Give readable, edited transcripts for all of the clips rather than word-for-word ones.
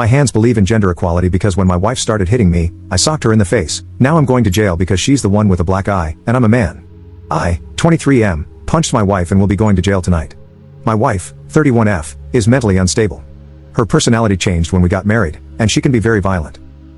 My hands believe in gender equality because when my wife started hitting me, I socked her in the face. Now I'm going to jail because she's the one with a black eye, and I'm a man. I, 23M, punched my wife and will be going to jail tonight. My wife, 31F, is mentally unstable. Her personality changed when we got married, and she can be very violent.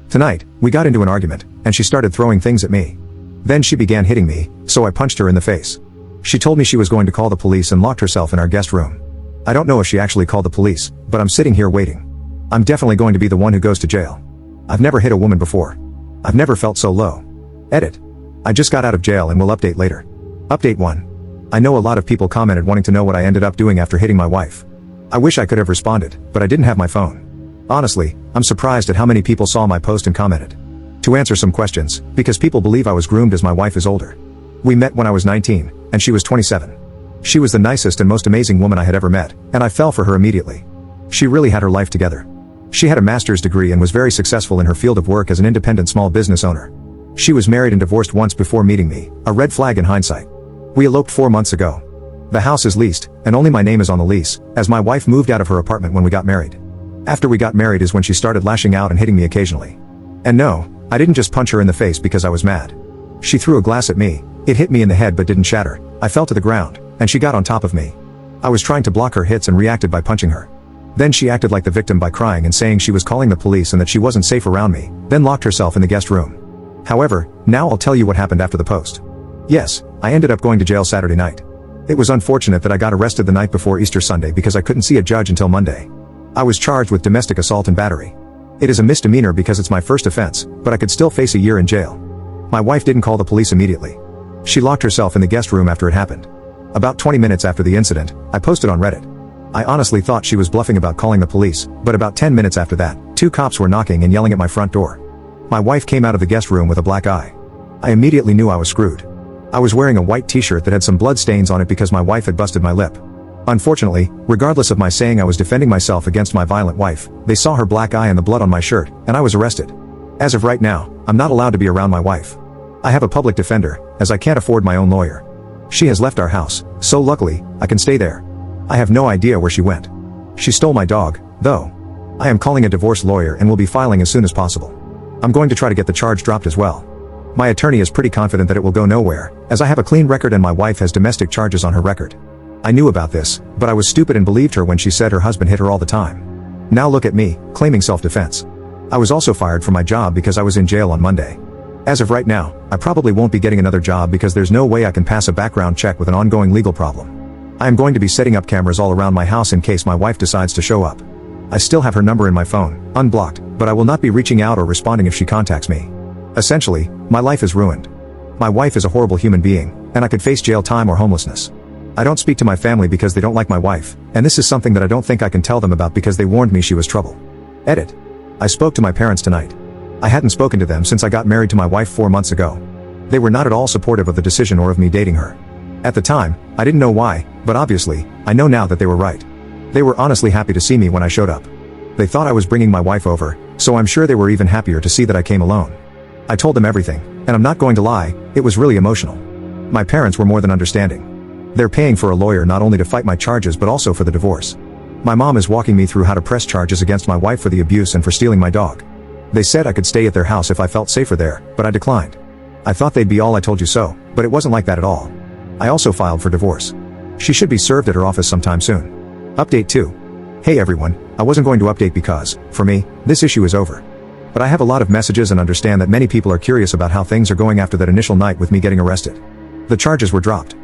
Tonight, we got into an argument, and she started throwing things at me. Then she began hitting me, so I punched her in the face. She told me she was going to call the police and locked herself in our guest room. I don't know if she actually called the police, but I'm sitting here waiting. I'm definitely going to be the one who goes to jail. I've never hit a woman before. I've never felt so low. Edit. I just got out of jail and will update later. Update 1. I know a lot of people commented wanting to know what I ended up doing after hitting my wife. I wish I could have responded, but I didn't have my phone. Honestly, I'm surprised at how many people saw my post and commented. To answer some questions, because people believe I was groomed as my wife is older. We met when I was 19, and she was 27. She was the nicest and most amazing woman I had ever met, and I fell for her immediately. She really had her life together. She had a master's degree and was very successful in her field of work as an independent small business owner. She was married and divorced once before meeting me, a red flag in hindsight. We eloped 4 months ago. The house is leased, and only my name is on the lease, as my wife moved out of her apartment when we got married. After we got married is when she started lashing out and hitting me occasionally. And no, I didn't just punch her in the face because I was mad. She threw a glass at me. It hit me in the head but didn't shatter. I fell to the ground, and she got on top of me. I was trying to block her hits and reacted by punching her. Then she acted like the victim by crying and saying she was calling the police and that she wasn't safe around me, then locked herself in the guest room. However, now I'll tell you what happened after the post. Yes, I ended up going to jail Saturday night. It was unfortunate that I got arrested the night before Easter Sunday because I couldn't see a judge until Monday. I was charged with domestic assault and battery. It is a misdemeanor because it's my first offense, but I could still face a year in jail. My wife didn't call the police immediately. She locked herself in the guest room after it happened. About 20 minutes after the incident, I posted on Reddit. I honestly thought she was bluffing about calling the police, but about 10 minutes after that, 2 cops were knocking and yelling at my front door. My wife came out of the guest room with a black eye. I immediately knew I was screwed. I was wearing a white t-shirt that had some blood stains on it because my wife had busted my lip. Unfortunately, regardless of my saying I was defending myself against my violent wife, they saw her black eye and the blood on my shirt, and I was arrested. As of right now, I'm not allowed to be around my wife. I have a public defender, as I can't afford my own lawyer. She has left our house, so luckily, I can stay there. I have no idea where she went. She stole my dog, though. I am calling a divorce lawyer and will be filing as soon as possible. I'm going to try to get the charge dropped as well. My attorney is pretty confident that it will go nowhere, as I have a clean record and my wife has domestic charges on her record. I knew about this, but I was stupid and believed her when she said her husband hit her all the time. Now look at me, claiming self-defense. I was also fired from my job because I was in jail on Monday. As of right now, I probably won't be getting another job because there's no way I can pass a background check with an ongoing legal problem. I am going to be setting up cameras all around my house in case my wife decides to show up. I still have her number in my phone, unblocked, but I will not be reaching out or responding if she contacts me. Essentially, my life is ruined. My wife is a horrible human being, and I could face jail time or homelessness. I don't speak to my family because they don't like my wife, and this is something that I don't think I can tell them about because they warned me she was trouble. Edit. I spoke to my parents tonight. I hadn't spoken to them since I got married to my wife 4 months ago. They were not at all supportive of the decision or of me dating her. At the time, I didn't know why, but obviously, I know now that they were right. They were honestly happy to see me when I showed up. They thought I was bringing my wife over, so I'm sure they were even happier to see that I came alone. I told them everything, and I'm not going to lie, it was really emotional. My parents were more than understanding. They're paying for a lawyer not only to fight my charges but also for the divorce. My mom is walking me through how to press charges against my wife for the abuse and for stealing my dog. They said I could stay at their house if I felt safer there, but I declined. I thought they'd be all I told you so, but it wasn't like that at all. I also filed for divorce. She should be served at her office sometime soon. Update 2. Hey everyone, I wasn't going to update because, for me, this issue is over. But I have a lot of messages and understand that many people are curious about how things are going after that initial night with me getting arrested. The charges were dropped.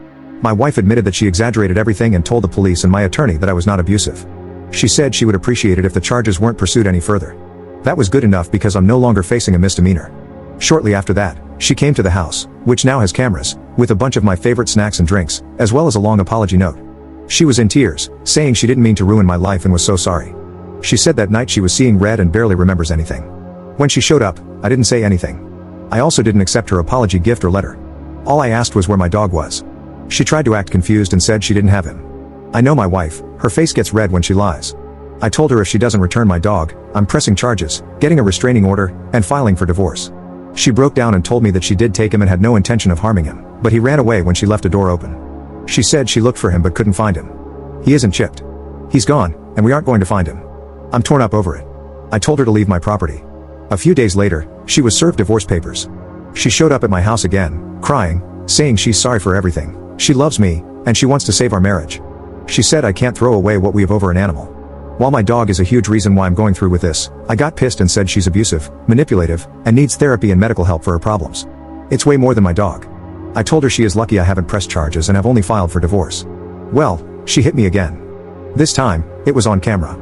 My wife admitted that she exaggerated everything and told the police and my attorney that I was not abusive. She said she would appreciate it if the charges weren't pursued any further. That was good enough because I'm no longer facing a misdemeanor. Shortly after that, she came to the house, which now has cameras, with a bunch of my favorite snacks and drinks, as well as a long apology note. She was in tears, saying she didn't mean to ruin my life and was so sorry. She said that night she was seeing red and barely remembers anything. When she showed up, I didn't say anything. I also didn't accept her apology gift or letter. All I asked was where my dog was. She tried to act confused and said she didn't have him. I know my wife, her face gets red when she lies. I told her if she doesn't return my dog, I'm pressing charges, getting a restraining order, and filing for divorce. She broke down and told me that she did take him and had no intention of harming him, but he ran away when she left a door open. She said she looked for him but couldn't find him. He isn't chipped. He's gone, and we aren't going to find him. I'm torn up over it. I told her to leave my property. A few days later, she was served divorce papers. She showed up at my house again, crying, saying she's sorry for everything. She loves me, and she wants to save our marriage. She said I can't throw away what we have over an animal. While my dog is a huge reason why I'm going through with this, I got pissed and said she's abusive, manipulative, and needs therapy and medical help for her problems. It's way more than my dog. I told her she is lucky I haven't pressed charges and have only filed for divorce. Well, she hit me again. This time, it was on camera.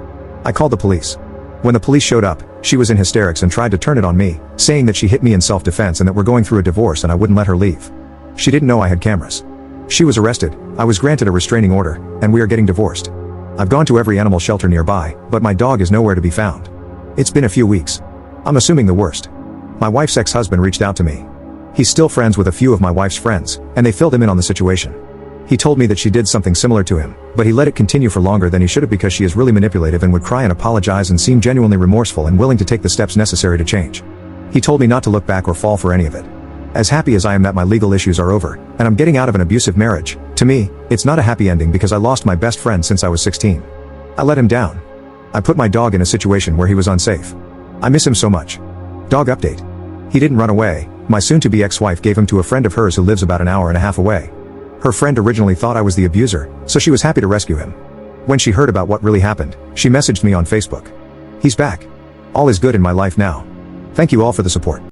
I called the police. When the police showed up, she was in hysterics and tried to turn it on me, saying that she hit me in self-defense and that we're going through a divorce and I wouldn't let her leave. She didn't know I had cameras. She was arrested, I was granted a restraining order, and we are getting divorced. I've gone to every animal shelter nearby, but my dog is nowhere to be found. It's been a few weeks. I'm assuming the worst. My wife's ex-husband reached out to me. He's still friends with a few of my wife's friends, and they filled him in on the situation. He told me that she did something similar to him, but he let it continue for longer than he should have because she is really manipulative and would cry and apologize and seem genuinely remorseful and willing to take the steps necessary to change. He told me not to look back or fall for any of it. As happy as I am that my legal issues are over, and I'm getting out of an abusive marriage, to me, it's not a happy ending because I lost my best friend since I was 16. I let him down. I put my dog in a situation where he was unsafe. I miss him so much. Dog update. He didn't run away. My soon-to-be ex-wife gave him to a friend of hers who lives about an hour and a half away. Her friend originally thought I was the abuser, so she was happy to rescue him. When she heard about what really happened, she messaged me on Facebook. He's back. All is good in my life now. Thank you all for the support.